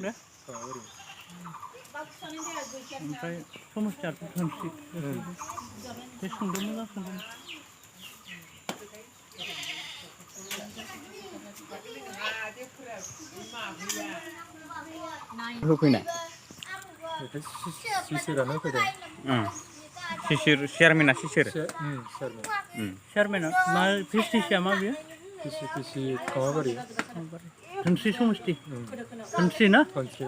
deh. Sampai semua satu transit. Terus sungguh lah sungguh. Rupanya. Sisir ano ko deh. Sisir, shermina sisir. Shermina, mal pisti siapa dia? Pisti kawa bari. Tensi sumusti. Tensi na? Tensi.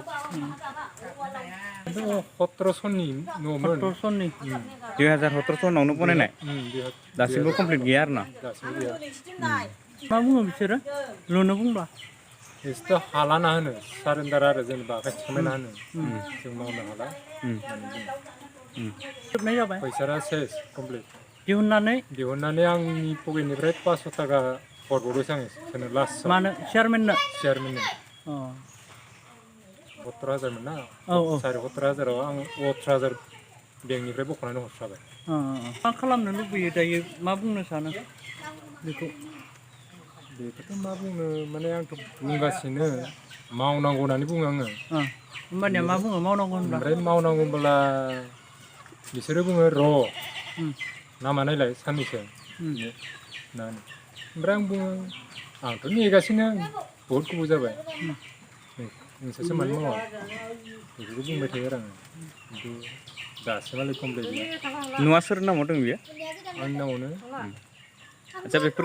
Itu hotra sonni nomor. Hotra sonni. 2017 naunu pun nih. Dasimbo komplit giar na. Dasimbo giar. Mau nggak bicara? Lo nabung lah. Itu halana hane, sarendara rezen bagai cemena hane. Cuma mau hala. Naik apa? Paisara ses komplit. Dihunane yang ni poin ni berat pas otaga forburu sang sana las. Mana Sherman na? Sherman. Oh. Hotra jar mana? Oh. Sari hotra jar ang hotra jar bank ni berat bukan anu hotra jar. मा खालामनो लुबैयो दायो मा बुंनो सानो बेखौ बेखौथ' मा बुंनो माने आंथ' बुंगासिनो मावनांगौ होननानै बुङो आङो होमबानिया मा बुङो मावनांगौ होनब्ला ओमफ्राय मावनांगौ होनब्ला बिसोरो बुङो र' नामा नायलाय साननैसो होननानै ओमफ्राय आं बुङो आंथ' नेगासिनो बहुद गोबाव जाबाय नोंसोरसो मानो मावा बेखौ बुंबाय थायो आरो आङो खिन्थु दासिमालाय कमप्लिट गैया न'आ सोर नामाव दं बियो आंनि नामावनो आच्छा बेफोर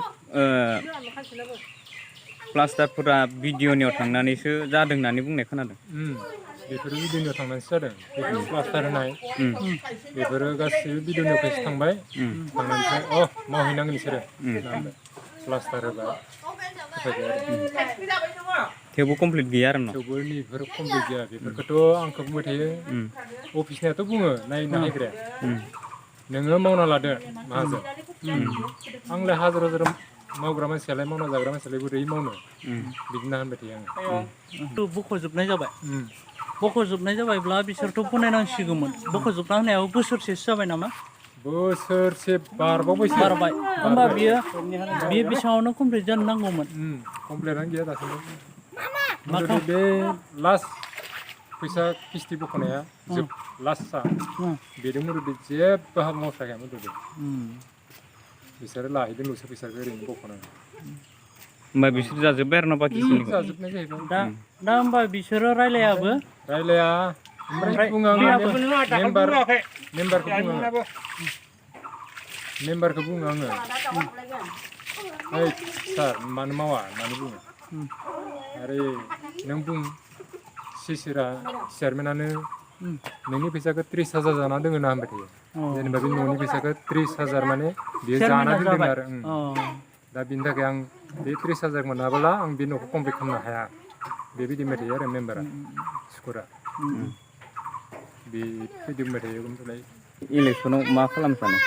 प्लास्टारफोरा भिडिअ'नियाव थांनानैसो जादों होननानै बुंनाय खोनादों बेफोरो भिडिअ'नियाव थांनानैसो जादों बेफोर प्लास्टार होनाय बेफोरो गासैबो भिडिअ'नियाव फैसा थांबाय थांनानैसो मावहैनांगोन बिसोरो प्लास्टार होबा थेवबो कमप्लिट गैया आरो न' थेवबो बेफोर कमप्लिट गैया बेफोरखौथ' आंखौ बुंबाय थायो अफिसनियाथ' बुङो नायनो हायग्राया नोङो मावना लादो माहाजोन आंलाय हाजार हाजार मावग्रा मानसियालाय मावना जाग्रा मानसियालाय बोरै मावनो बिदिनो होनबाय थायो आङो बख'जोबनाय जाबायब्ला बिसोरथ' बनायनांसिगौमोन बख'जोबना होनायाव बोसोरसेसो जाबाय नामा बोसोरसे बारबावबायसो होमबा बियो बेसेबाङावनो कमप्लिट जानो नांगौमोन कमप्लिटआनो गैया दासिमबो बे लास्ट फैसा किस्ति बख'नाया जोब लास्टआ बेजों मुरुदे जेबो हाबा मावथ्राखायामोन मुरुदे बिसोरो लाहैदोंल'सो फैसाखौ ओरैनो बख'नानै होमबा बिसोर जाजोब्बाय आरो ना बाखिखिनिखौ जाजोबनाय जाहैबाय दा होमबा बिसोरो रायलायाबो ओमफ्राय बुङो आङो मेम्बारखौ बुङो आङो ओइ सार मानो मावा होननानै बुङो आरो नों बुं सिसिरा चेयारमेनानो नोंनि फैसाखौ 30,000 जाना दोङो ना होनबाय थायो जेनेबा बे न'नि फैसाखौ 30,000 माने बियो जाना दोनदों आरो दा बिनि थाखाय आं बे 30,000 मोनाब्ला आं बे न'खौ कमप्लिट खालामनो हाया बेबायदि बुंबाय थायो आरो मेम्बारा स्कुरा बेबायदि बुंबाय थायो ओमफ्राय इलेक्सनाव मा खालामनो सानो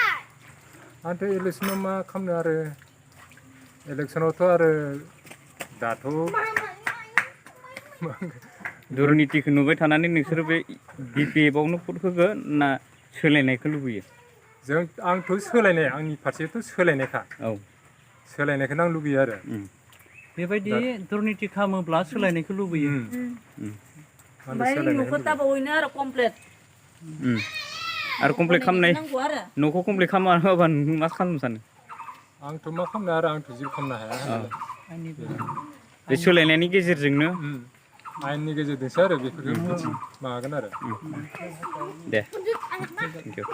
आंथ' इलेक्सनाव मा खालामनो आरो इलेक्सनावथ' आरो दाथ' दुर्नितिखौ नुबाय थानानै नोंसोरो बे बिपिएफआवनो भट होगोन ना सोलायनायखौ लुबैयो आंथ' सोलायनाय आंनि फारसेथ' सोलायनायखा सोलायनायखौनो आं लुबैयो आरो बेबायदि दुर्निति खालामोब्ला सोलायनायखौ लुबैयो आरो कमप्लिट खालामनाय न'खौ कमप्लिट खालामना होबा मा खालामनो सानो आंथ' मा खालामनो आरो आंथ' जेबो खालामनो हाया बे सोलायनायनि गेजेरजोंनो आयेननि गेजेरजोंसो आरो बेफोरखौ माबागोन आरो दे थेंक इउ